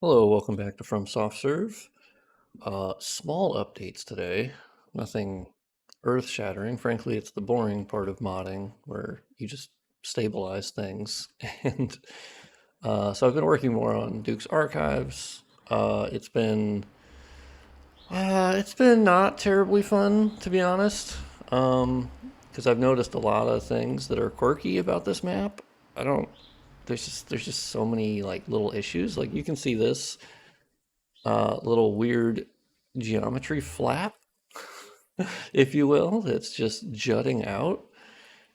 Hello, welcome back to From Soft Serve. Small updates today. Nothing earth-shattering. Frankly, it's the boring part of modding where you just stabilize things. And so I've been working more on Duke's archives. It's been not terribly fun, to be honest, because I've noticed a lot of things that are quirky about this map. I don't. There's just so many like little issues. Like you can see this little weird geometry flap, if you will, that's just jutting out.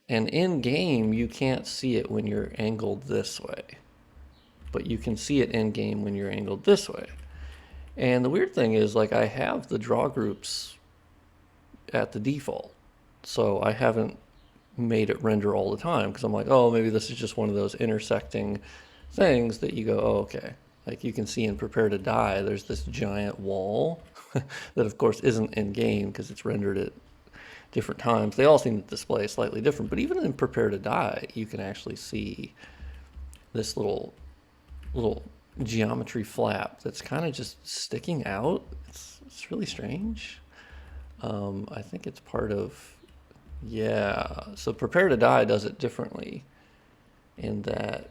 And in game, you can't see it when you're angled this way, but you can see it in game when you're angled this way. And the weird thing is, like, I have the draw groups at the default, so I haven't made it render all the time because I'm like, oh, maybe this is just one of those intersecting things that you go, oh, okay. Like you can see in Prepare to Die, there's this giant wall that, of course, isn't in game because it's rendered at different times. They all seem to display slightly different, but even in Prepare to Die, you can actually see this little geometry flap that's kind of just sticking out. It's really strange. I think it's part of, yeah. So Prepare to Die does it differently in that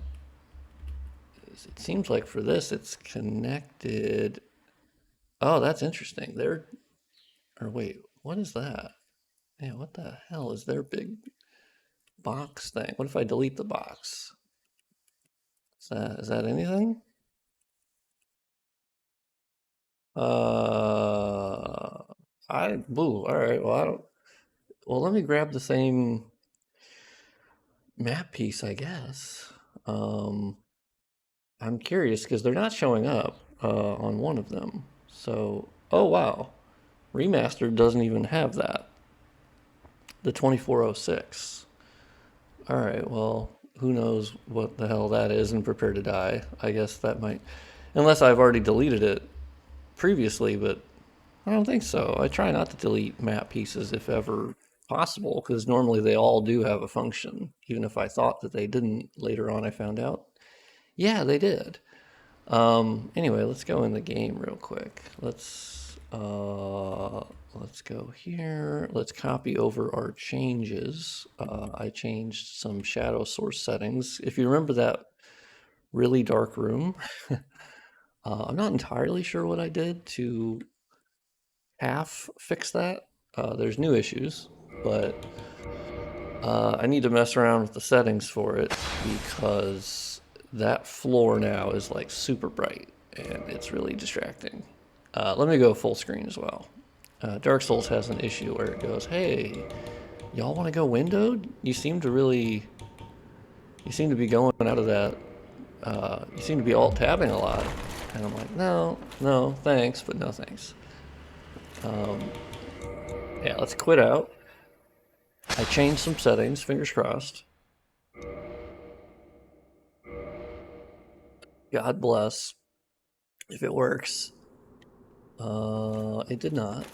it seems like for this it's connected. Oh, that's interesting. Or wait, what is that? Yeah, what the hell is their big box thing? What if I delete the box? Is that anything? Uh, boo. All right. Well, I don't. Well, let me grab the same map piece, I guess. Um, I'm curious because they're not showing up on one of them. So, oh wow, remastered doesn't even have that. The 2406. All right. Well, who knows what the hell that is and Prepare to Die. I guess that might, unless I've already deleted it previously, but I don't think so. I try not to delete map pieces if ever possible, because normally they all do have a function. Even if I thought that they didn't, later on I found out, yeah, they did. Anyway, let's go in the game real quick. Let's go here. Let's copy over our changes. I changed some shadow source settings. If you remember that really dark room, I'm not entirely sure what I did to half fix that. There's new issues, but I need to mess around with the settings for it because that floor now is like super bright and it's really distracting. Let me go full screen as well. Dark Souls has an issue where it goes, "Hey, y'all want to go windowed? You seem to be going out of that. You seem to be alt tabbing a lot." And I'm like, "No, no, thanks, but no thanks." Um, yeah, let's quit out. I changed some settings, fingers crossed. God bless if it works. It did not.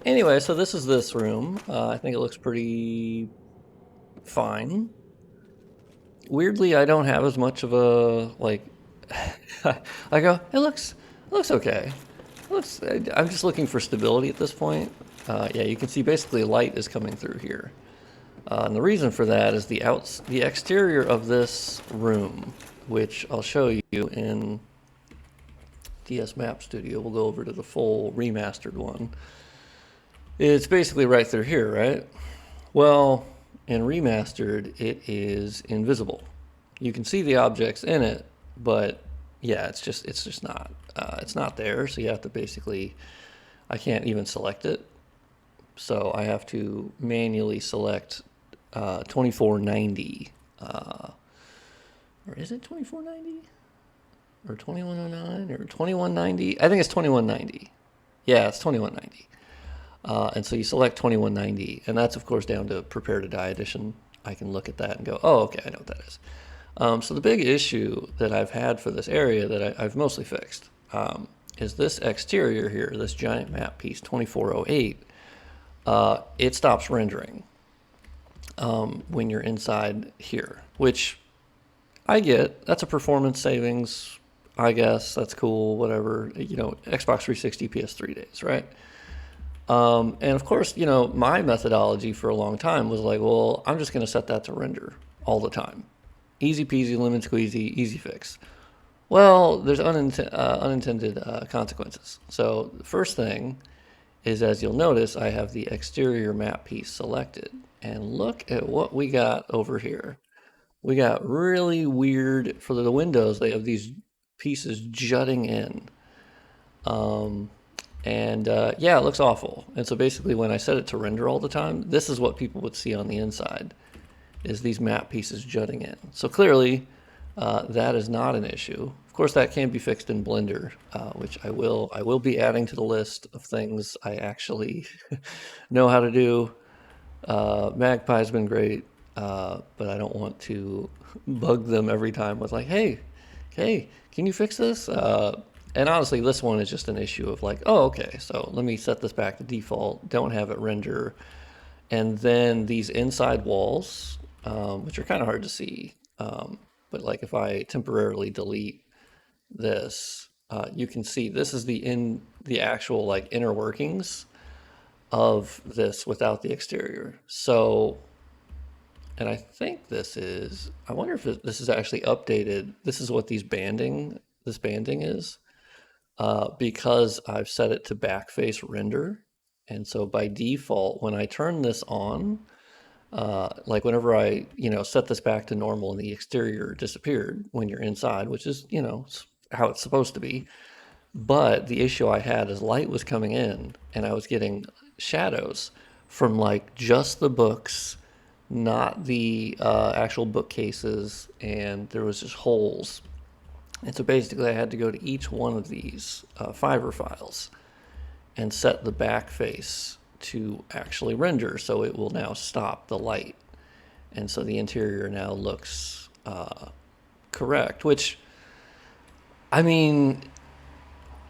Anyway, so this is this room. I think it looks pretty fine. Weirdly, I don't have as much of a like. I go, it looks okay. It looks. I'm just looking for stability at this point. Yeah, you can see basically light is coming through here, and the reason for that is the exterior of this room, which I'll show you in DS Map Studio. We'll go over to the full remastered one. It's basically right through here, right? Well, in remastered, it is invisible. You can see the objects in it, but yeah, it's just not it's not there. So you have to basically, I can't even select it. So I have to manually select 2490, or is it 2490 or 2109 or 2190? I think it's 2190. Yeah, it's 2190. And so you select 2190, and that's of course down to Prepare to Die edition. I can look at that and go, oh, okay, I know what that is. So the big issue that I've had for this area that I've mostly fixed is this exterior here, this giant map piece, 2408. It stops rendering when you're inside here, which I get. That's a performance savings. I guess that's cool, whatever. Xbox 360, PS3 days, right? And of course, my methodology for a long time was like, well, I'm just going to set that to render all the time. Easy peasy, lemon squeezy, easy fix. Well, there's unintended consequences. So the first thing is, as you'll notice, I have the exterior map piece selected. And look at what we got over here. We got really weird, for the windows, they have these pieces jutting in. Um, and yeah, it looks awful. And so basically when I set it to render all the time, this is what people would see on the inside, is these map pieces jutting in. So clearly that is not an issue. Of course, that can be fixed in Blender, which I will be adding to the list of things I actually know how to do. Magpie's been great, but I don't want to bug them every time with like, hey, can you fix this? And honestly, this one is just an issue of like, oh, okay, so let me set this back to default, don't have it render. And then these inside walls, which are kind of hard to see, but like if I temporarily delete this, you can see this is the actual like inner workings of this without the exterior. So, and I think I wonder if this is actually updated. This is what this banding is, because I've set it to backface render. And so by default, when I turn this on, like whenever I, set this back to normal and the exterior disappeared when you're inside, which is, how it's supposed to be. But the issue I had is light was coming in and I was getting shadows from like just the books, not the actual bookcases, and there was just holes. And so basically I had to go to each one of these fiber files and set the back face to actually render, so it will now stop the light. And so the interior now looks correct, which, I mean,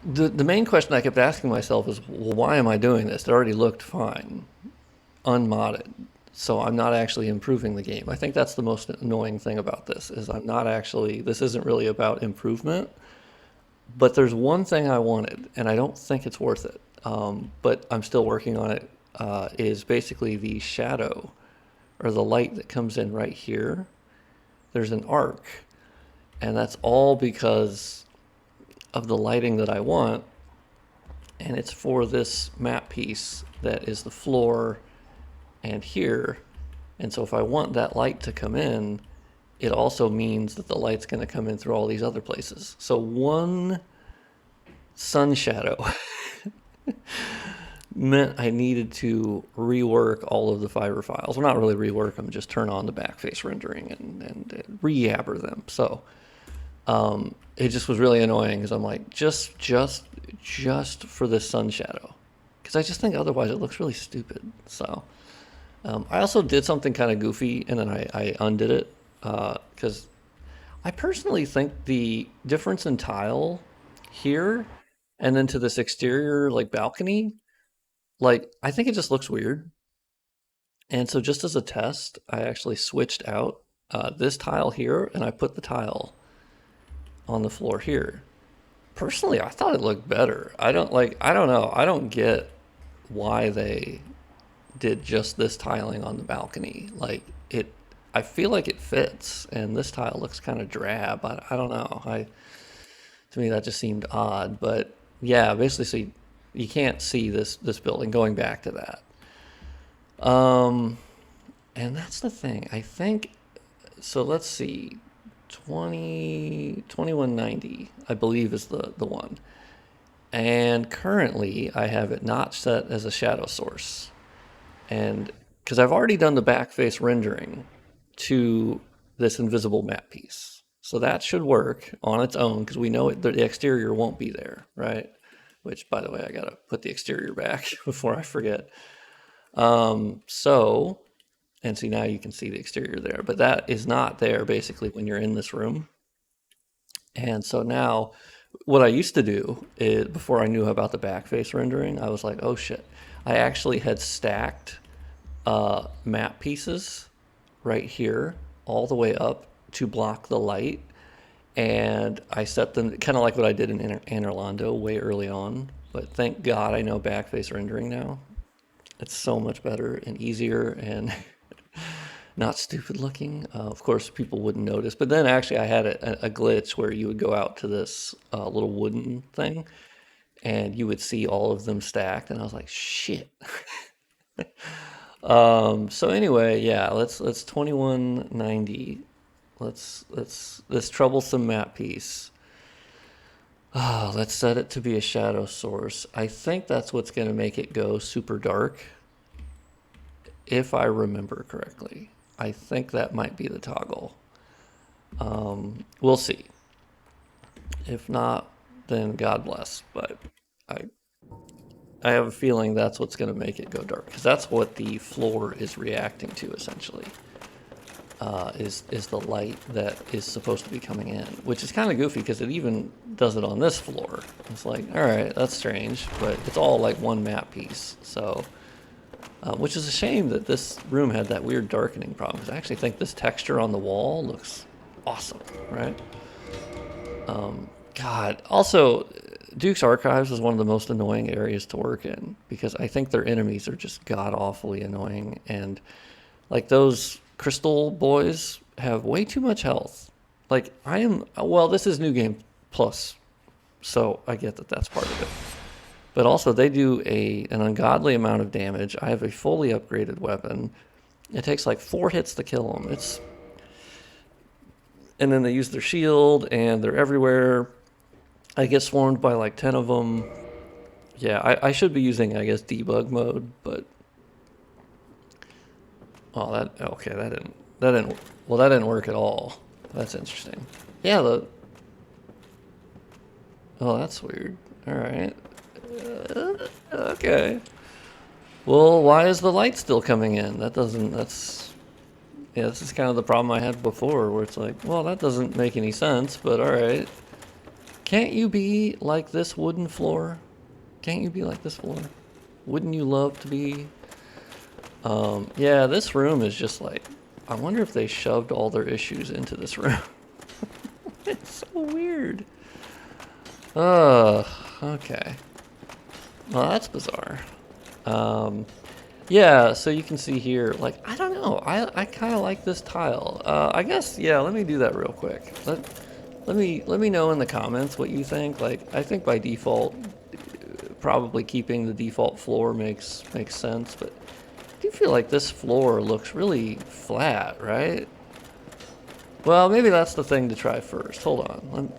the main question I kept asking myself is, well, why am I doing this? It already looked fine, unmodded. So I'm not actually improving the game. I think that's the most annoying thing about this, is this isn't really about improvement. But there's one thing I wanted, and I don't think it's worth it. But I'm still working on it. Is basically the shadow or the light that comes in right here. There's an arc, and that's all because of the lighting that I want, and it's for this map piece that is the floor and here. And so if I want that light to come in, it also means that the light's going to come in through all these other places. So one sun shadow meant I needed to rework all of the fiber files. Well, not really rework them, just turn on the backface rendering and re-yabber them. So it just was really annoying because I'm like, just for this sun shadow, because I just think otherwise it looks really stupid. So I also did something kind of goofy, and then I undid it because I personally think the difference in tile here and then to this exterior like balcony, like I think it just looks weird. And so just as a test, I actually switched out this tile here, and I put the tile on the floor here. Personally, I thought it looked better. I don't know. I don't get why they did just this tiling on the balcony. Like I feel like it fits, and this tile looks kind of drab. I don't know. To me that just seemed odd, but yeah, basically, so you can't see this building. Going back to that, and that's the thing. I think so. Let's see. 2190, I believe, is the one. And currently, I have it not set as a shadow source. And because I've already done the backface rendering to this invisible map piece. So that should work on its own because we know the exterior won't be there, right? Which, by the way, I got to put the exterior back before I forget. So, and see, now you can see the exterior there, but that is not there basically when you're in this room. And so now what I used to do is, before I knew about the backface rendering, I was like, oh shit. I actually had stacked map pieces right here all the way up to block the light. and I set them kind of like what I did in Anor Londo way early on. But thank God I know backface rendering now. It's so much better and easier and not stupid looking. Of course, people wouldn't notice. But then actually, I had a glitch where you would go out to this little wooden thing and you would see all of them stacked. And I was like, shit. So anyway, yeah, let's 2190. Let's this troublesome map piece. Let's set it to be a shadow source. I think that's what's going to make it go super dark, if I remember correctly. I think that might be the toggle. We'll see. If not, then God bless. But I I have a feeling that's what's going to make it go dark, because that's what the floor is reacting to essentially. Is the light that is supposed to be coming in, which is kind of goofy because it even does it on this floor. It's like, all right, that's strange, but it's all like one map piece. So, which is a shame that this room had that weird darkening problem, because I actually think this texture on the wall looks awesome, right? God, also, Duke's Archives is one of the most annoying areas to work in, because I think their enemies are just god-awfully annoying, and like those crystal boys have way too much health. Like well, this is New Game Plus, so I get that that's part of it. But also they do an ungodly amount of damage. I have a fully upgraded weapon. It takes like 4 hits to kill them. And then they use their shield and they're everywhere. I get swarmed by like 10 of them. Yeah, I should be using, I guess, debug mode, but oh, that didn't work at all. That's interesting. Yeah, oh, that's weird. All right. Okay. Well, why is the light still coming in? Yeah, this is kind of the problem I had before, where it's like, well, that doesn't make any sense, but all right. Can't you be like this wooden floor? Can't you be like this floor? Wouldn't you love to be? Yeah, this room is just like, I wonder if they shoved all their issues into this room. It's so weird. Okay. Well, that's bizarre. Yeah, so you can see here, like, I don't know, I kind of like this tile. I guess, yeah, let me do that real quick. Let me know in the comments what you think. Like, I think by default, probably keeping the default floor makes sense, but I do feel like this floor looks really flat, right? Well, maybe that's the thing to try first. Hold on,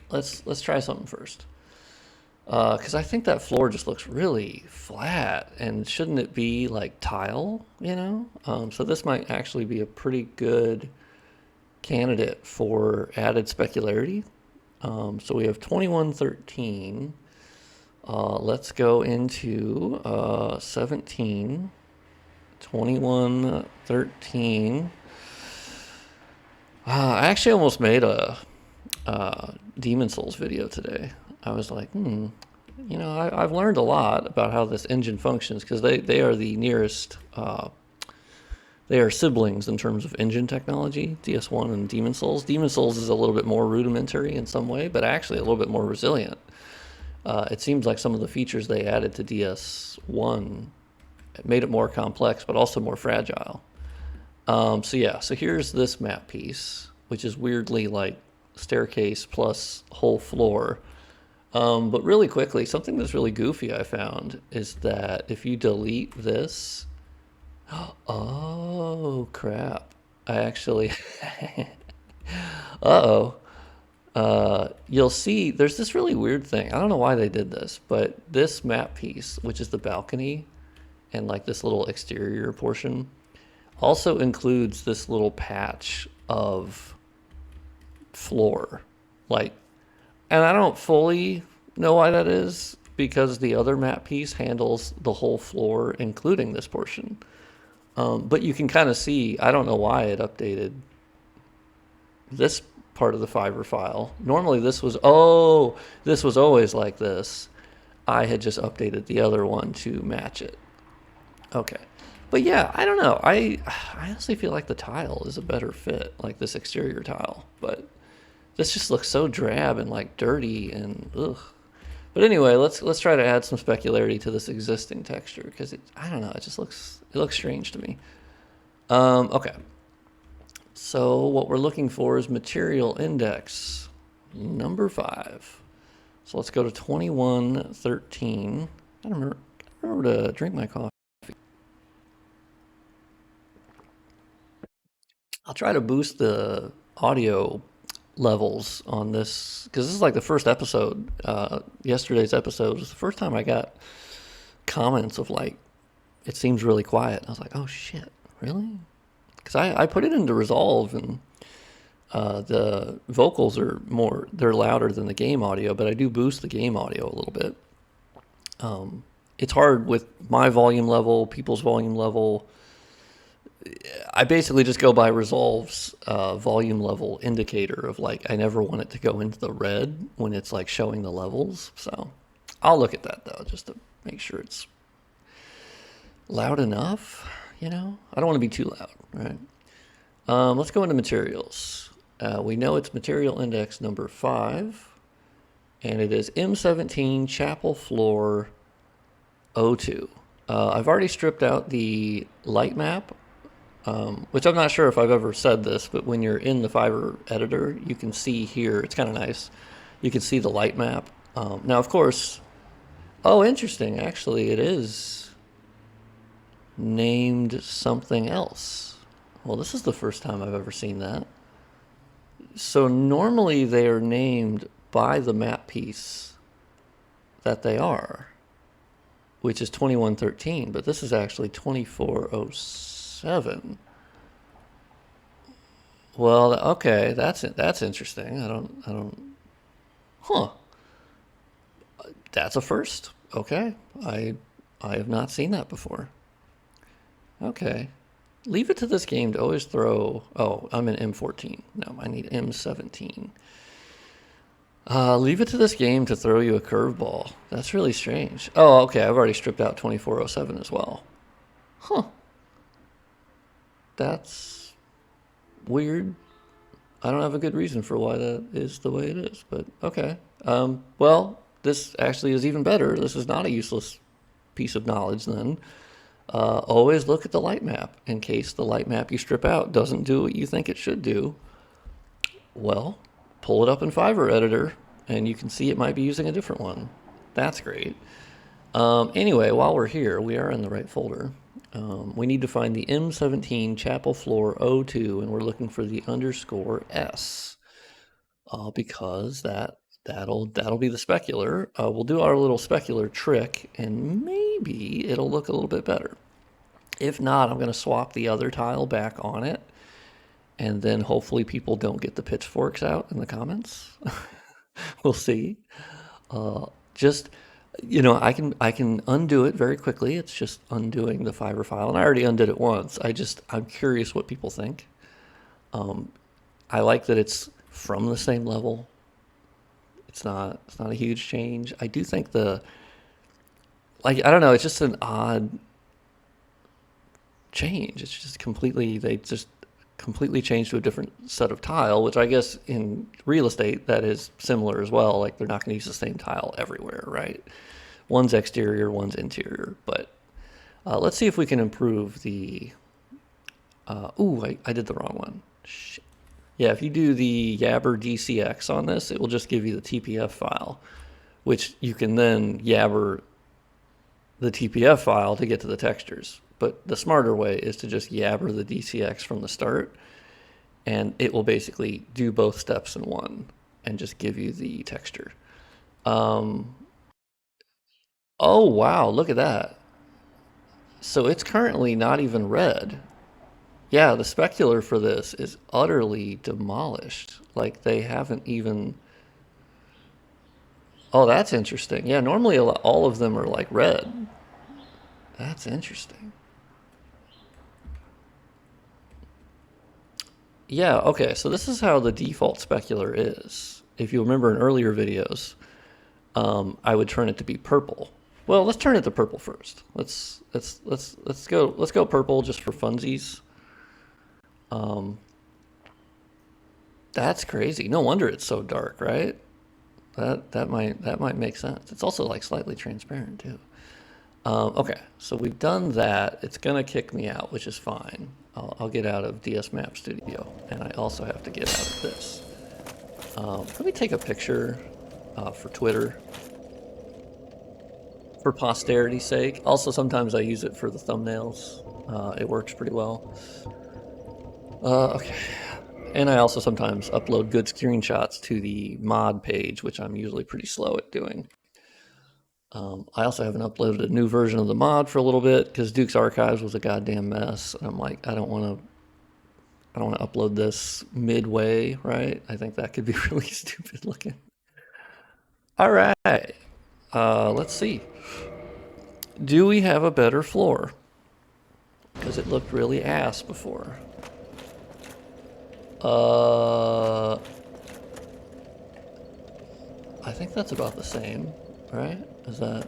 let's try something first. Because I think that floor just looks really flat, and shouldn't it be like tile, you know? So this might actually be a pretty good candidate for added specularity. So we have 2113. Let's go into 17, 2113. I actually almost made a Demon Souls video today. I was like, you know, I've learned a lot about how this engine functions, because they are the nearest, they are siblings in terms of engine technology, DS1 and Demon Souls. Demon Souls is a little bit more rudimentary in some way, but actually a little bit more resilient. It seems like some of the features they added to DS1 made it more complex, but also more fragile. So yeah, so here's this map piece, which is weirdly like staircase plus whole floor. But really quickly, something that's really goofy I found is that if you delete this, oh crap, I actually, uh-oh, you'll see there's this really weird thing. I don't know why they did this, but this map piece, which is the balcony and like this little exterior portion, also includes this little patch of floor, like, and I don't fully know why that is, because the other map piece handles the whole floor, including this portion. But you can kind of see, I don't know why it updated this part of the Fiverr file. Normally this was always like this. I had just updated the other one to match it. Okay. But yeah, I don't know. I honestly feel like the tile is a better fit, like this exterior tile. But this just looks so drab and like dirty and ugh. But anyway, let's try to add some specularity to this existing texture because I don't know, it looks strange to me. Okay. So what we're looking for is material index number 5. So let's go to 2113. I remember to drink my coffee. I'll try to boost the audio levels on this because this is like the first episode. Yesterday's episode was the first time I got comments of like, it seems really quiet. I was like, oh shit, really? Because I put it into Resolve and the vocals are they're louder than the game audio, but I do boost the game audio a little bit. It's hard with my volume level, people's volume level. I basically just go by Resolve's volume level indicator of like, I never want it to go into the red when it's like showing the levels. So I'll look at that though, just to make sure it's loud enough, you know? I don't want to be too loud, right? Let's go into materials. We know it's material index number 5, and it is M17 Chapel Floor O2. I've already stripped out the light map, which I'm not sure if I've ever said this, but when you're in the Fiverr editor, you can see here, it's kind of nice, you can see the light map. Now, of course, oh, interesting, actually, it is named something else. Well, this is the first time I've ever seen that. So normally they are named by the map piece that they are, which is 2113, but this is actually 2407. Well, okay, that's interesting. Huh. That's a first. Okay. I have not seen that before. Okay. Leave it to this game to always throw... Oh, I'm in M14. No, I need M17. Leave it to this game to throw you a curveball. That's really strange. Oh, okay, I've already stripped out 2407 as well. Huh. That's weird. I don't have a good reason for why that is the way it is, but okay. Well, this actually is even better. This is not a useless piece of knowledge then. Always look at the light map in case the light map you strip out doesn't do what you think it should do. Well, pull it up in Fiverr editor and you can see it might be using a different one. That's great. Anyway, while we're here, we are in the right folder. We need to find the M17 Chapel Floor O2 and we're looking for the _S because that'll be the specular. We'll do our little specular trick and maybe it'll look a little bit better. If not, I'm going to swap the other tile back on it, and then hopefully people don't get the pitchforks out in the comments. We'll see. Just, you know, I can undo it very quickly. It's just undoing the Fiverr file, and I already undid it once. I'm curious what people think. I like that it's from the same level. It's not a huge change. I do think I don't know, it's just an odd change. It's just they just completely changed to a different set of tile, which I guess in real estate that is similar as well. Like they're not going to use the same tile everywhere, right? One's exterior, one's interior. But let's see if we can improve the... I did the wrong one. Shit. Yeah, if you do the Yabber DCX on this, it will just give you the TPF file, which you can then Yabber the TPF file to get to the textures. But the smarter way is to just Yabber the DCX from the start, and it will basically do both steps in one and just give you the texture. Oh, wow, look at that. So it's currently not even red. Yeah, the specular for this is utterly demolished. Like they haven't even... Oh, that's interesting. Yeah, normally all of them are like red. That's interesting. Yeah, okay, so this is how the default specular is. If you remember in earlier videos, I would turn it to be purple. Well, let's turn it to purple first. Let's go purple just for funsies. Um, that's crazy. No wonder it's so dark, right? That might make sense. It's also like slightly transparent too. Okay, so we've done that. It's gonna kick me out, which is fine. I'll get out of DS Map Studio, and I also have to get out of this. Let me take a picture for Twitter, for posterity's sake. Also, sometimes I use it for the thumbnails. It works pretty well. Okay, and I also sometimes upload good screenshots to the mod page, which I'm usually pretty slow at doing. I also haven't uploaded a new version of the mod for a little bit because Duke's Archives was a goddamn mess. And I'm like, I don't want to upload this midway, right? I think that could be really stupid looking. All right, let's see. Do we have a better floor? Because it looked really ass before. Uh, I think that's about the same, right? Is that?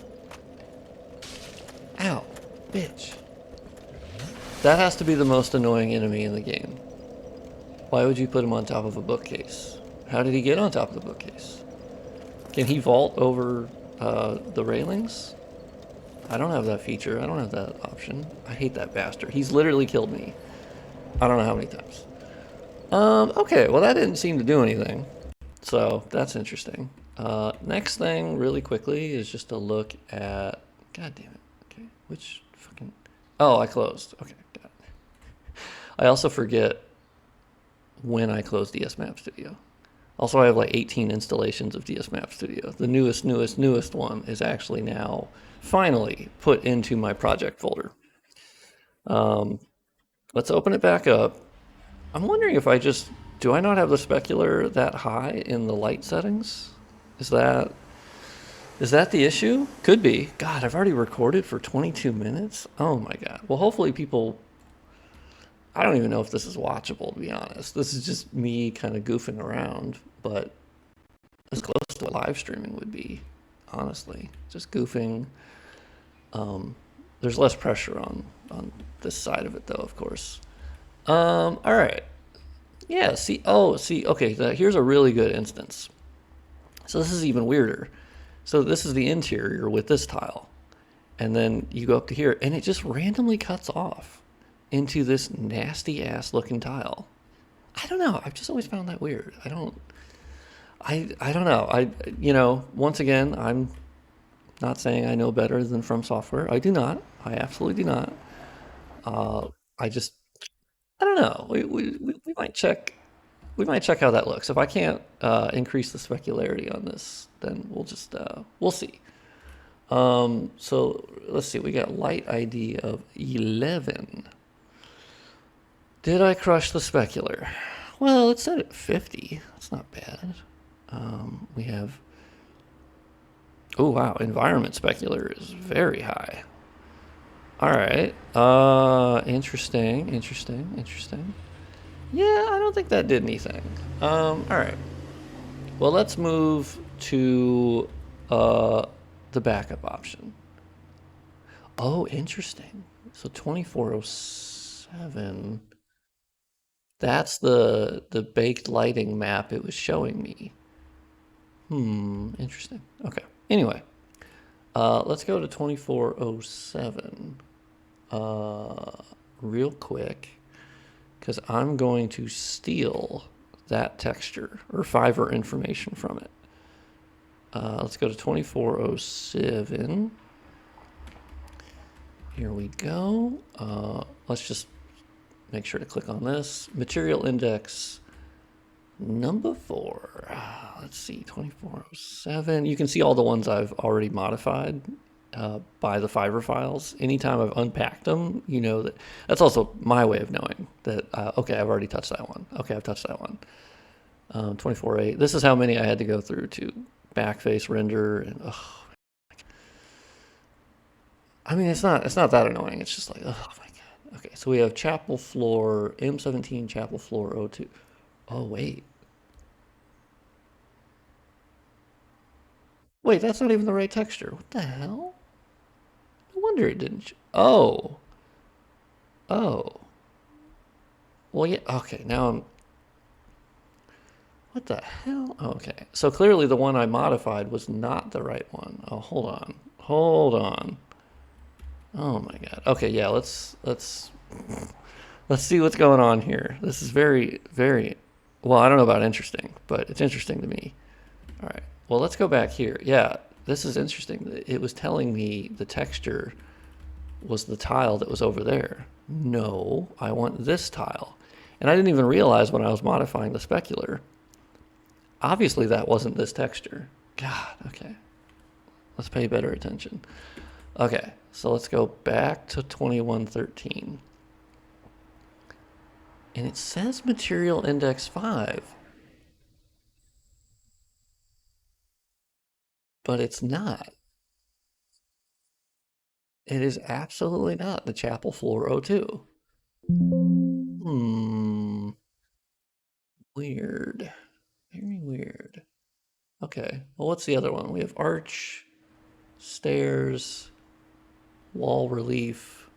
Ow, bitch. That has to be the most annoying enemy in the game. Why would you put him on top of a bookcase? How did he get on top of the bookcase? Can he vault over the railings? I don't have that feature. I don't have that option. I hate that bastard. He's literally killed me. I don't know how many times. Okay, well that didn't seem to do anything. So that's interesting. Next thing, really quickly, is just to look at... God damn it. Okay, which fucking... Oh, I closed. Okay, got it. I also forget when I closed DS Map Studio. Also, I have like 18 installations of DS Map Studio. The newest one is actually now finally put into my project folder. Um, let's open it back up. I'm wondering if I just do I not have the specular that high in the light settings? Is that is that the issue? Could be. God, I've already recorded for 22 minutes. Oh my god. Well, hopefully people. I don't even know if this is watchable, to be honest. This is just me kind of goofing around, but as close to what live streaming would be, honestly. Just goofing. Um, there's less pressure on this side of it, though, of course. All right. Yeah. See. Oh, see. Okay. Here's a really good instance. So this is even weirder. So this is the interior with this tile, and then you go up to here, and it just randomly cuts off into this nasty ass looking tile. I don't know. I've just always found that weird. I don't know. Once again, I'm not saying I know better than From Software. I do not. I absolutely do not. Uh, I just, I don't know. We might check. We might check how that looks. If I can't increase the specularity on this, then we'll see. So let's see. We got light ID of 11. Did I crush the specular? Well, it's set at 50. That's not bad. We have. Oh wow, environment specular is very high. All right. Interesting. Yeah, I don't think that did anything. All right. Well, let's move to the backup option. Oh, interesting. So 2407. That's the baked lighting map it was showing me. Interesting. Okay. Anyway, let's go to 2407 real quick because I'm going to steal that texture or Fiverr information from it. Let's go to 2407. Here we go. Let's just make sure to click on this. Material index number 4. Let's see, 2407. You can see all the ones I've already modified by the Fiverr files. Anytime I've unpacked them, you know that's also my way of knowing that, okay, I've already touched that one. Okay, I've touched that one. 24.8. This is how many I had to go through to backface render. And I mean, it's not that annoying. It's just like, oh my god. Okay, so we have chapel floor, M17 chapel floor O2. Oh, wait. Wait, that's not even the right texture. What the hell? wonder it didn't. Oh, oh. Well, yeah. Okay, now I'm. What the hell? Oh, okay. So clearly the one I modified was not the right one. Oh, hold on. Hold on. Oh my God. Okay, yeah, let's see what's going on here. This is very, very, well, I don't know about interesting, but it's interesting to me. All right. Well, let's go back here. Yeah, this is interesting. It was telling me the texture was the tile that was over there. No, I want this tile. And I didn't even realize when I was modifying the specular. Obviously, that wasn't this texture. God, okay. Let's pay better attention. Okay, so let's go back to 2113. And it says material index 5, but it's not. It is absolutely not the chapel floor O2. Hmm, weird. Very weird. Okay, well, what's the other one? We have arch, stairs, wall relief,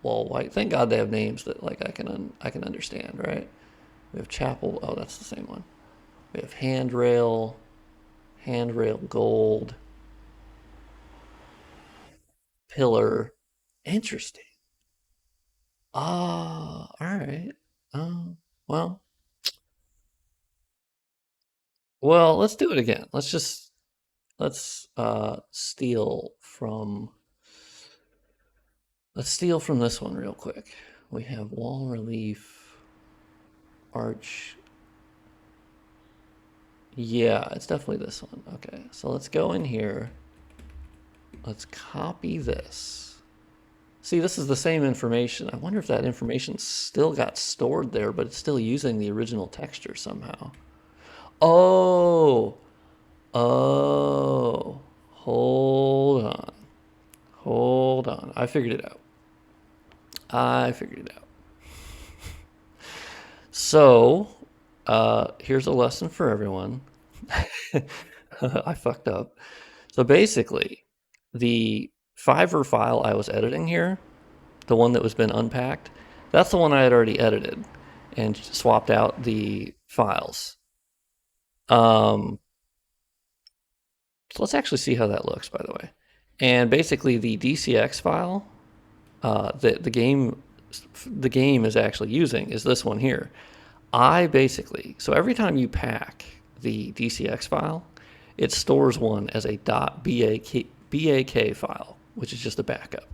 wall white. Thank God they have names that like I can understand, right? We have chapel. Oh, that's the same one. We have handrail gold, pillar. Interesting. Ah, all right. Um, well, well, let's do it again. Let's steal from this one real quick. We have wall relief, arch. Yeah, it's definitely this one. Okay, so let's go in here. Let's copy this. See, this is the same information. I wonder if that information still got stored there, but it's still using the original texture somehow. Oh, oh, hold on. Hold on. I figured it out. I figured it out. So, here's a lesson for everyone. I fucked up. So basically, the Fiverr file I was editing here, the one that was been unpacked, that's the one I had already edited and swapped out the files. Um, so let's actually see how that looks, by the way. And basically, the DCX file that the game is actually using is this one here. I basically, so every time you pack the DCX file, it stores one as a .bak file, which is just a backup.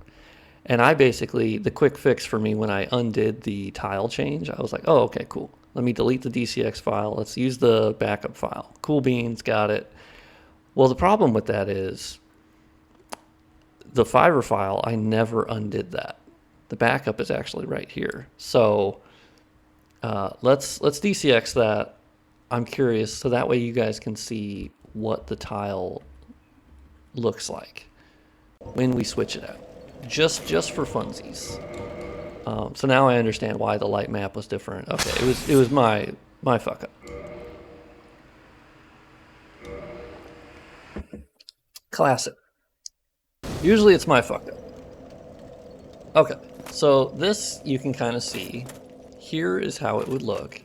And I basically, the quick fix for me when I undid the tile change, I was like, oh, okay, cool. Let me delete the DCX file. Let's use the backup file. Cool beans, got it. Well, the problem with that is the Fiverr file, I never undid that. The backup is actually right here. So let's DCX that. I'm curious, so that way you guys can see what the tile looks like when we switch it out, just for funsies. So now I understand why the light map was different. Okay, it was my fuck up. Classic. Usually it's my fuck up. Okay, so this you can kind of see. Here is how it would look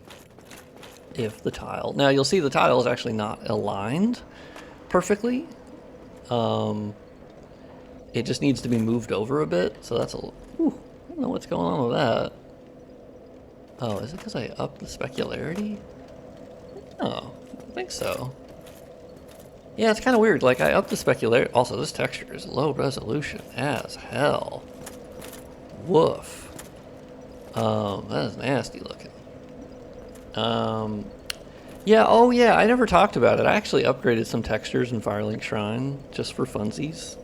if the tile. Now you'll see the tile is actually not aligned perfectly. It just needs to be moved over a bit. So that's a. Whew, I don't know what's going on with that. Oh, is it because I upped the specularity? Oh, I don't think so. Yeah, it's kind of weird. Like I upped the specularity. Also, this texture is low resolution as hell. Woof. That is nasty looking. Yeah, oh yeah, I never talked about it. I actually upgraded some textures in Firelink Shrine just for funsies.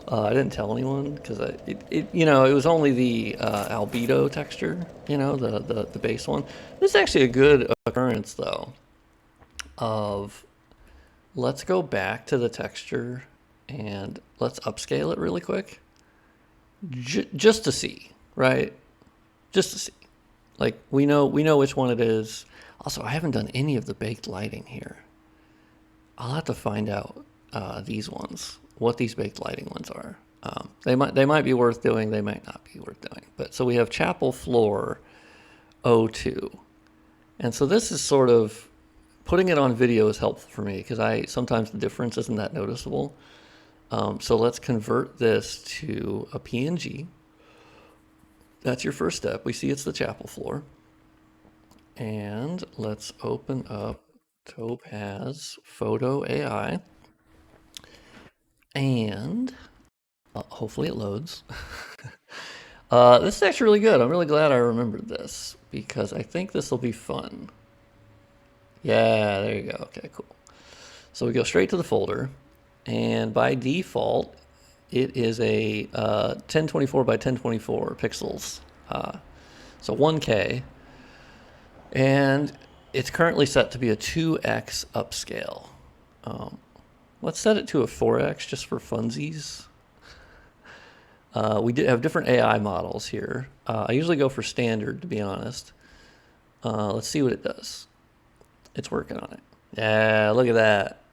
I didn't tell anyone because it was only the albedo texture, the base one. This is actually a good occurrence though. Of let's go back to the texture and let's upscale it really quick, just to see, right? Just to see. Like we know which one it is. Also, I haven't done any of the baked lighting here. I'll have to find out these ones, what these baked lighting ones are. They might be worth doing. They might not be worth doing. But so we have chapel floor 02. And so this is sort of putting it on video is helpful for me because I sometimes the difference isn't that noticeable. So let's convert this to a PNG. That's your first step. We see it's the chapel floor. And let's open up Topaz Photo AI. And hopefully it loads. This is actually really good. I'm really glad I remembered this because I think this will be fun. Yeah, there you go. Okay, cool. So we go straight to the folder, and by default, it is a 1024 by 1024 pixels. So 1K, and it's currently set to be a 2x upscale. Let's set it to a 4x just for funsies. We have different AI models here. I usually go for standard, to be honest. Let's see what it does. It's working on it. Yeah, look at that.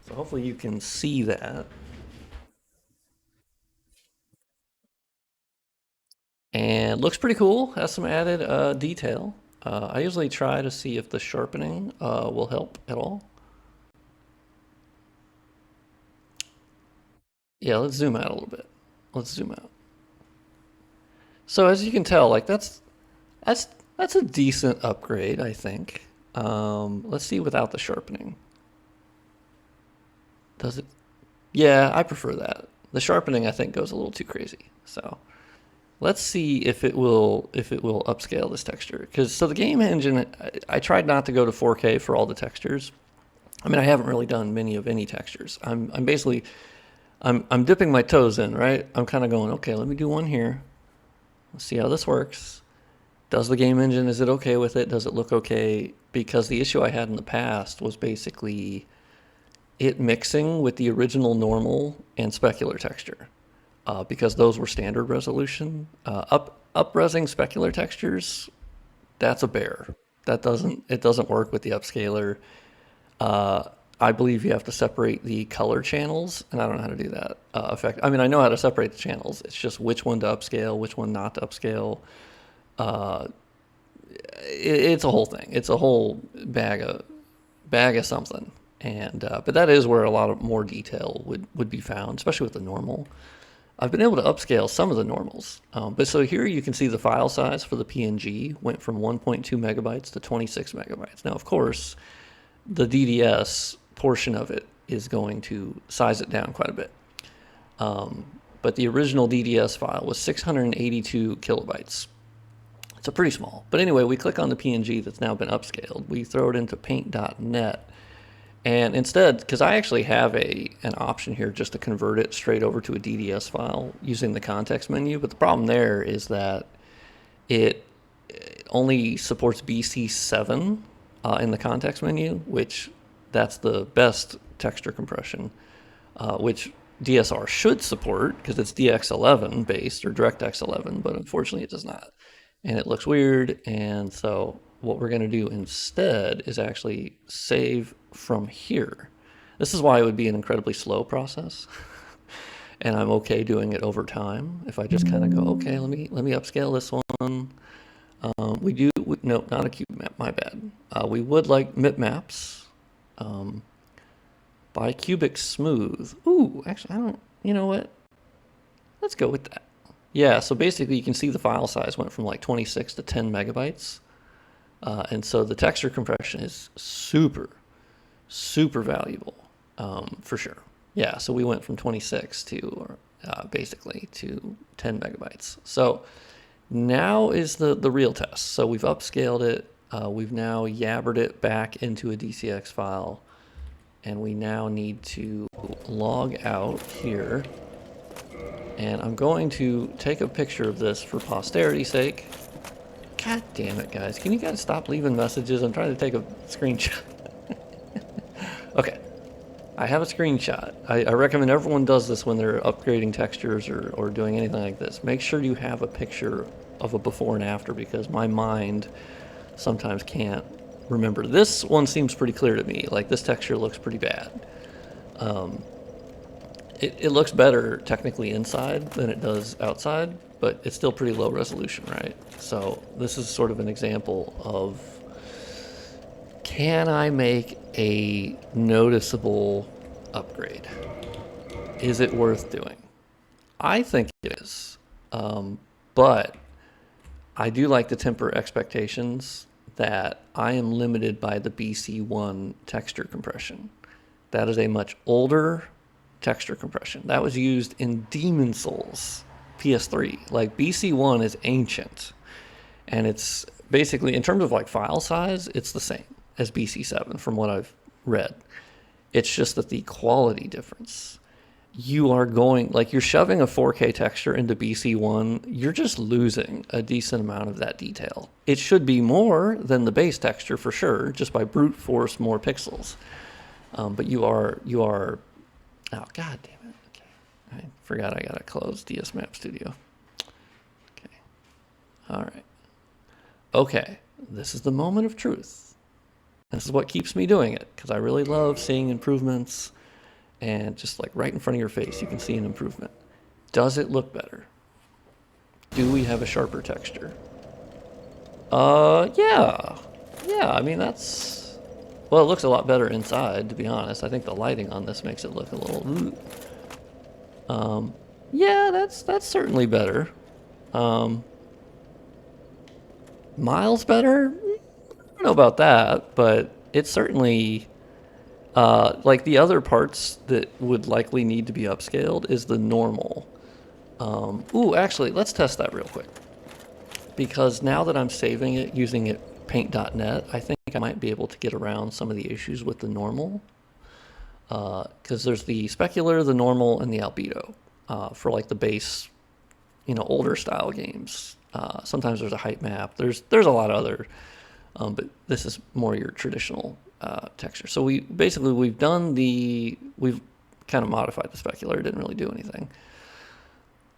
So hopefully you can see that. And looks pretty cool. Has some added detail. I usually try to see if the sharpening will help at all. Yeah, let's zoom out a little bit. Let's zoom out. So as you can tell, like that's that's a decent upgrade, I think. Let's see without the sharpening. Does it? Yeah, I prefer that. The sharpening I think goes a little too crazy. So let's see if it will upscale this texture. Because so the game engine, I tried not to go to 4K for all the textures. I mean, I haven't really done many of any textures. I'm basically I'm dipping my toes in, right? I'm kind of going, okay, let me do one here. Let's see how this works. Does the game engine, is it okay with it? Does it look okay? Because the issue I had in the past was basically it mixing with the original normal and specular texture. Because those were standard resolution. Up-resing specular textures, that's a bear. It doesn't work with the upscaler. I believe you have to separate the color channels, and I don't know how to do that. I mean, I know how to separate the channels. It's just which one to upscale, which one not to upscale. Uh, it's a whole thing. It's a whole bag of something. And but that is where a lot of more detail would be found, especially with the normal. I've been able to upscale some of the normals. But so here you can see the file size for the PNG went from 1.2 megabytes to 26 megabytes. Now, of course, the DDS portion of it is going to size it down quite a bit. But the original DDS file was 682 kilobytes. It's a pretty small. But anyway, we click on the PNG that's now been upscaled. We throw it into paint.net. And instead, because I actually have an option here just to convert it straight over to a DDS file using the context menu. But the problem there is that it only supports BC7 in the context menu, which that's the best texture compression, which DSR should support because it's DX11 based or DirectX 11, but unfortunately it does not. And it looks weird. And so what we're going to do instead is actually save from here. This is why it would be an incredibly slow process. And I'm okay doing it over time. If I just kind of go, okay, let me upscale this one. No, not a cube map, my bad. We would like MIP maps. By cubic smooth. Ooh, actually, I don't, you know what? Let's go with that. Yeah, so basically you can see the file size went from like 26 to 10 megabytes. And so the texture compression is super, super valuable, for sure. Yeah, so we went from 26 to basically to 10 megabytes. So now is the real test. So we've upscaled it. We've now yabbered it back into a DCX file. And we now need to log out here. And I'm going to take a picture of this for posterity's sake. God damn it, guys. Can you guys stop leaving messages? I'm trying to take a screenshot. Okay. I have a screenshot. I recommend everyone does this when they're upgrading textures or doing anything like this. Make sure you have a picture of a before and after because my mind sometimes can't remember. This one seems pretty clear to me. Like this texture looks pretty bad. it looks better technically inside than it does outside, but it's still pretty low resolution, right? So this is sort of an example of, can I make a noticeable upgrade? Is it worth doing? I think it is. But I do like to temper expectations that I am limited by the BC1 texture compression. That is a much older texture compression. That was used in Demon Souls PS3. Like, BC1 is ancient, and it's basically, in terms of like file size, it's the same as BC7 from what I've read. It's just that the quality difference, you are going, like, you're shoving a 4K texture into BC1, you're just losing a decent amount of that detail. It should be more than the base texture for sure, just by brute force more pixels. But you are, oh, god damn it. Okay. I forgot I gotta close DS Map Studio. Okay. All right. Okay. This is the moment of truth. This is what keeps me doing it, because I really love seeing improvements, and just like right in front of your face, you can see an improvement. Does it look better? Do we have a sharper texture? Yeah. Yeah, I mean, that's, well, it looks a lot better inside, to be honest. I think the lighting on this makes it look a little, yeah, that's certainly better. Miles better? I don't know about that, but it's certainly, like, the other parts that would likely need to be upscaled is the normal. Ooh, actually, let's test that real quick. Because now that I'm saving it using it paint.net, I think I might be able to get around some of the issues with the normal. Because there's the specular, the normal, and the albedo for like the base, older style games. Sometimes there's a height map. There's a lot of other, but this is more your traditional texture. So we've kind of modified the specular. It didn't really do anything.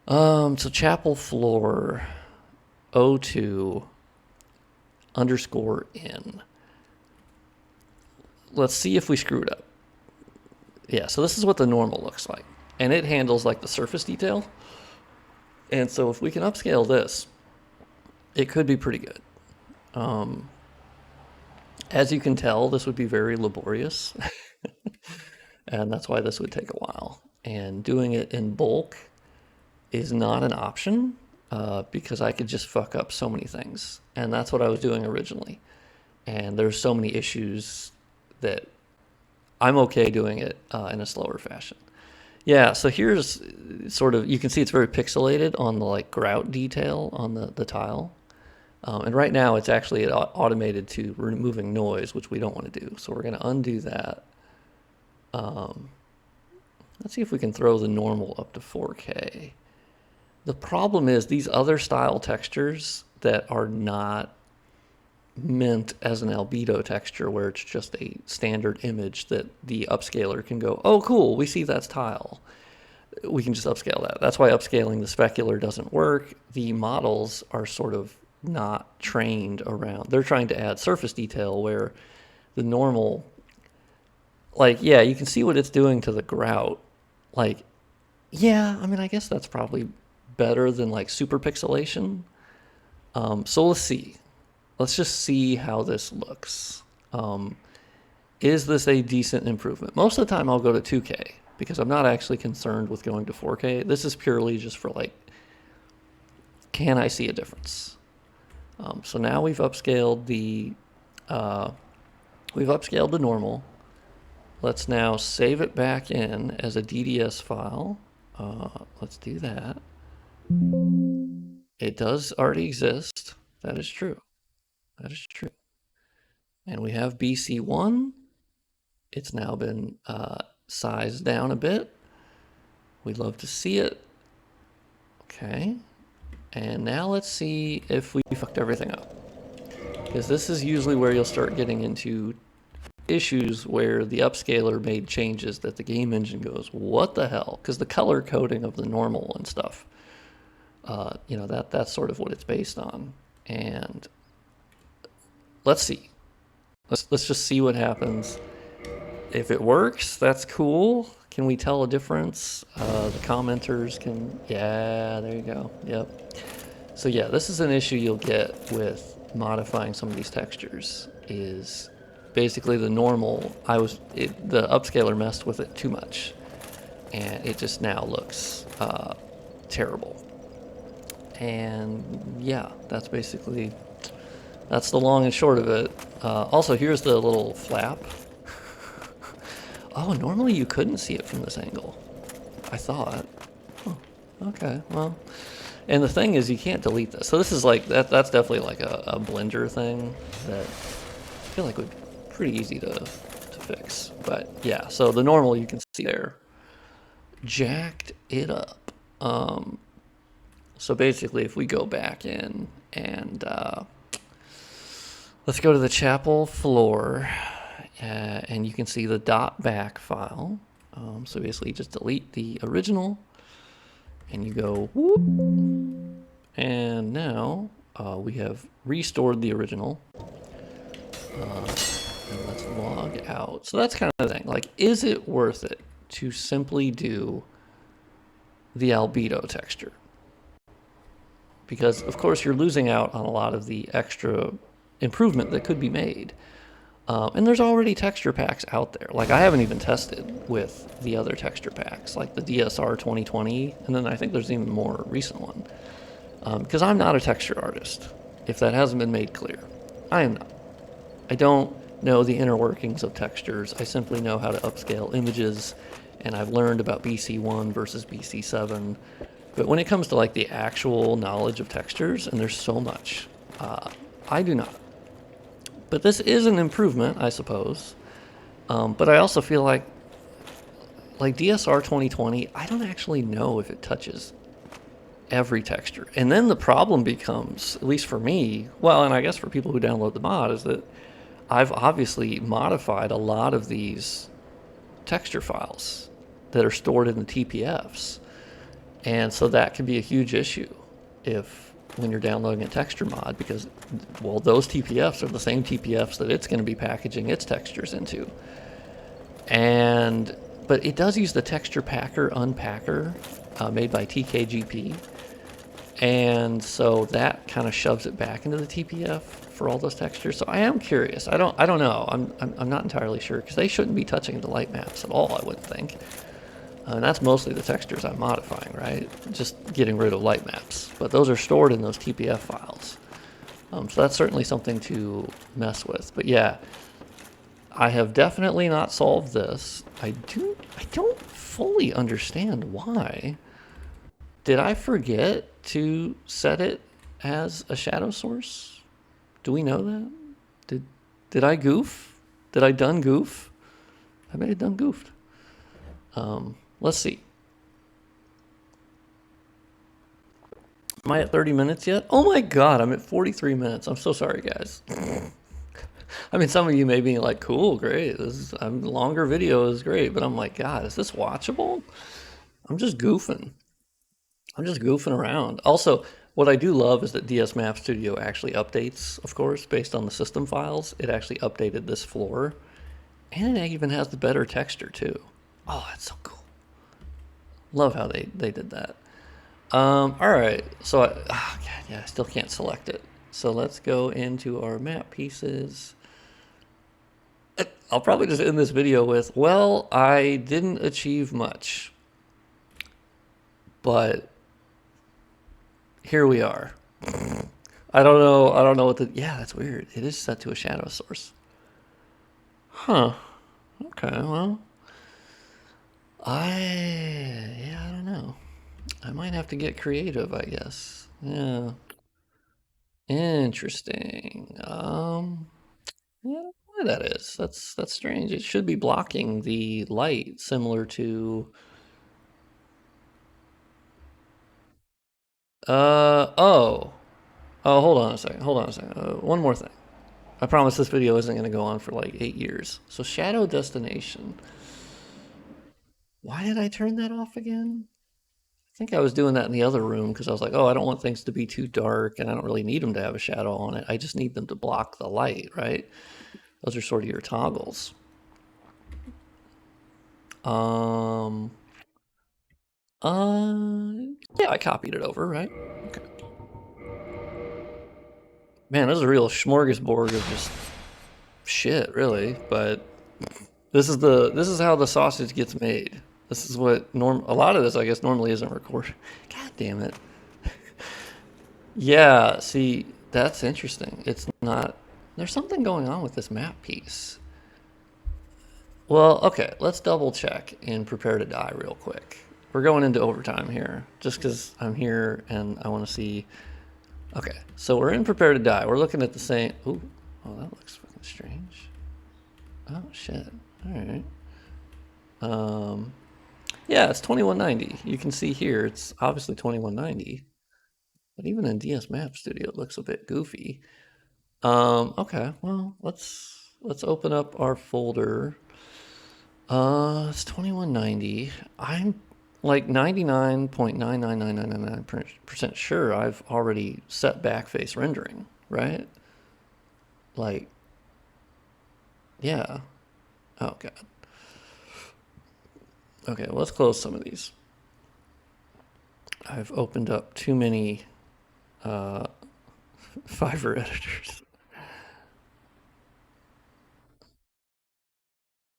So chapel floor 02 _in. Let's see if we screwed up. Yeah, so this is what the normal looks like. And it handles like the surface detail. And so if we can upscale this, it could be pretty good. As you can tell, this would be very laborious. And that's why this would take a while. And doing it in bulk is not an option because I could just fuck up so many things. And that's what I was doing originally. And there's so many issues that I'm okay doing it in a slower fashion. Yeah, so here's sort of, you can see it's very pixelated on the like grout detail on the tile. And right now it's actually automated to removing noise, which we don't want to do. So we're going to undo that. Let's see if we can throw the normal up to 4K. The problem is these other style textures that are not meant as an albedo texture, where it's just a standard image that the upscaler can go, oh cool, we see that's tile. We can just upscale that. That's why upscaling the specular doesn't work. The models are sort of not trained around, they're trying to add surface detail where the normal, like, yeah, you can see what it's doing to the grout. Like, yeah, I mean, I guess that's probably better than like super pixelation. So let's see. Let's just see how this looks. Is this a decent improvement? Most of the time I'll go to 2K because I'm not actually concerned with going to 4K. This is purely just for like, can I see a difference? So now we've upscaled the normal. Let's now save it back in as a DDS file. Let's do that. It does already exist. That is true. That is true. And we have BC1. It's now been sized down a bit. We'd love to see it. Okay. And now let's see if we fucked everything up. Because this is usually where you'll start getting into issues where the upscaler made changes that the game engine goes, what the hell? Because the color coding of the normal and stuff, that's sort of what it's based on. And let's see. Let's just see what happens. if it works, that's cool. Can we tell a difference? The commenters can, yeah, there you go. Yep. So yeah, this is an issue you'll get with modifying some of these textures is basically the normal, the upscaler messed with it too much and it just now looks terrible. And yeah, that's the long and short of it. Also, here's the little flap. Oh, normally you couldn't see it from this angle, I thought. Oh, okay, well. And the thing is, you can't delete this. So this is like, that's definitely like a Blender thing that I feel like would be pretty easy to fix. But yeah, so the normal you can see there, jacked it up. So basically, if we go back in and let's go to the chapel floor, and you can see the .back file. So basically, you just delete the original, and you go whoop, and now we have restored the original. And let's log out. So that's kind of the thing. Like, is it worth it to simply do the albedo texture? Because of course you're losing out on a lot of the extra improvement that could be made. And there's already texture packs out there. Like I haven't even tested with the other texture packs, like the DSR 2020, and then I think there's even more recent one. Because I'm not a texture artist, if that hasn't been made clear. I am not. I don't know the inner workings of textures. I simply know how to upscale images, and I've learned about BC1 versus BC7. But when it comes to like the actual knowledge of textures, and there's so much, I do not. But this is an improvement, I suppose. But I also feel like DSR 2020, I don't actually know if it touches every texture. And then the problem becomes, at least for me, well, and I guess for people who download the mod, is that I've obviously modified a lot of these texture files that are stored in the TPFs. And so that can be a huge issue when you're downloading a texture mod, because, well, those TPFs are the same TPFs that it's going to be packaging its textures into. But it does use the texture packer unpacker made by TKGP. And so that kind of shoves it back into the TPF for all those textures. So I am curious. I don't know. I'm not entirely sure, because they shouldn't be touching the light maps at all, I wouldn't think. And that's mostly the textures I'm modifying, right? Just getting rid of light maps. But those are stored in those TPF files. So that's certainly something to mess with. But yeah, I have definitely not solved this. I don't fully understand why. Did I forget to set it as a shadow source? Do we know that? Did I goof? Did I done goof? I may have done goofed. Let's see. Am I at 30 minutes yet? Oh my god, I'm at 43 minutes. I'm so sorry, guys. I mean, some of you may be like, cool, great. Longer video is great, but I'm like, God, is this watchable? I'm just goofing. I'm just goofing around. Also, what I do love is that DS Map Studio actually updates, of course, based on the system files. It actually updated this floor, and it even has the better texture too. Oh, that's so cool. Love how they did that. All right, so God, yeah, I still can't select it. So let's go into our map pieces. I'll probably just end this video with, well, I didn't achieve much, but here we are. I don't know what yeah, that's weird. It is set to a shadow source. Huh. Okay, well, I don't know. I might have to get creative, I guess. Yeah. Interesting. Yeah, I don't know why that is. That's strange. It should be blocking the light, similar to oh. Oh, hold on a second. Hold on a second. One more thing. I promise this video isn't going to go on for like 8 years. So shadow destination. Why did I turn that off again? I think I was doing that in the other room because I was like, oh, I don't want things to be too dark, and I don't really need them to have a shadow on it. I just need them to block the light, right? Those are sort of your toggles. Um, uh, yeah, I copied it over, right? Okay. Man, this is a real smorgasbord of just shit, really. But this is how the sausage gets made. This is what a lot of this, I guess, normally isn't recorded. God damn it. Yeah, see, that's interesting. It's not. There's something going on with this map piece. Well, okay, let's double check and prepare to die real quick. We're going into overtime here, just because I'm here and I want to see. Okay, so we're in prepare to die. We're looking at the same. Ooh, oh, that looks fucking strange. Oh shit. All right. Um, yeah, it's 2190. You can see here it's obviously 2190, but even in DS Map Studio it looks a bit goofy. Okay, well let's open up our folder. It's 2190. I'm like 99.99999% sure I've already set backface rendering, right? Like, yeah. Oh god. Okay, let's close some of these. I've opened up too many uh, Fiverr editors.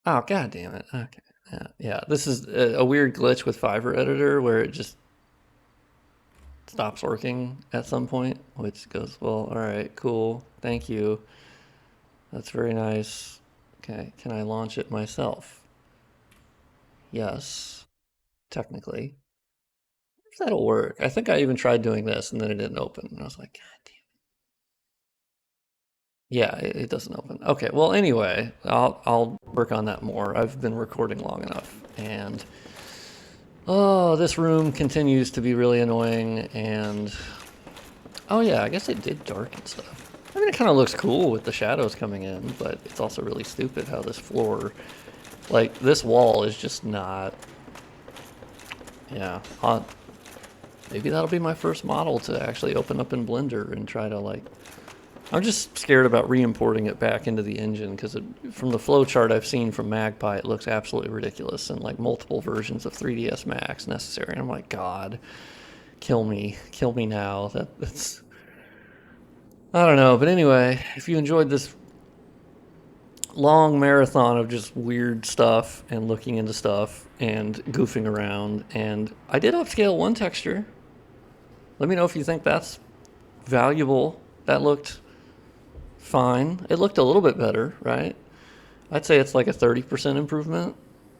Oh god damn it. Okay. Yeah. This is a weird glitch with Fiverr editor where it just stops working at some point, which goes, well, all right, cool, thank you. That's very nice. Okay, can I launch it myself? Yes, technically. If that'll work. I think I even tried doing this and then it didn't open. And I was like, God damn. Yeah, it doesn't open. Okay, well, anyway, I'll work on that more. I've been recording long enough, and oh, this room continues to be really annoying. And oh yeah, I guess it did darken stuff. I mean, it kind of looks cool with the shadows coming in, but it's also really stupid how this floor, like this wall, is just not. Yeah, maybe that'll be my first model to actually open up in Blender and try to like. I'm just scared about re-importing it back into the engine because from the flowchart I've seen from Magpie, it looks absolutely ridiculous and like multiple versions of 3ds Max necessary. And I'm like, God, kill me now. That's I don't know, but anyway, if you enjoyed this long marathon of just weird stuff and looking into stuff and goofing around, and I did upscale one texture. Let me know if you think that's valuable. That looked fine. It looked a little bit better, right? I'd say it's like a 30% improvement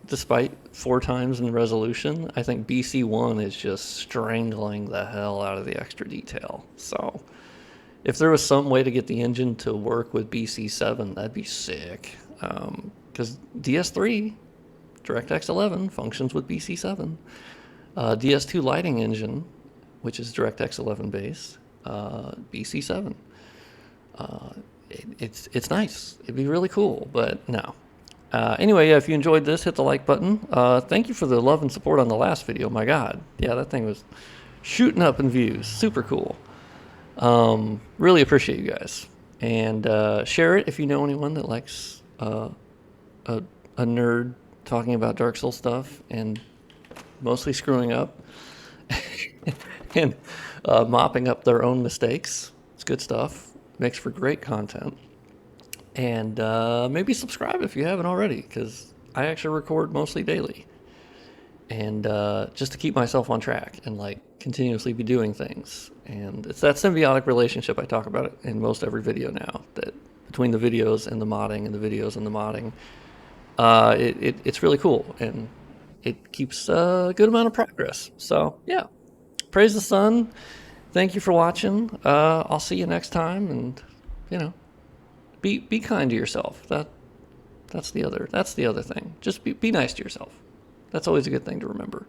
despite 4 times in resolution. I think BC1 is just strangling the hell out of the extra detail. So if there was some way to get the engine to work with BC7, that'd be sick. Because DS3, DirectX 11, functions with BC7. DS2 lighting engine, which is DirectX 11 base, BC7. It's nice. It'd be really cool, but no. Anyway, yeah, if you enjoyed this, hit the like button. Thank you for the love and support on the last video. My God, yeah, that thing was shooting up in views. Super cool. Really appreciate you guys. And share it if you know anyone that likes a nerd talking about Dark Souls stuff and mostly screwing up and mopping up their own mistakes. It's good stuff. Makes for great content. And maybe subscribe if you haven't already, because I actually record mostly daily. And just to keep myself on track and like continuously be doing things. And it's that symbiotic relationship I talk about in most every video now, that between the videos and the modding and the videos and the modding, it's really cool and it keeps a good amount of progress. So yeah, praise the sun. Thank you for watching. I'll see you next time, and you know, be kind to yourself. That's the other thing. Just be nice to yourself. That's always a good thing to remember.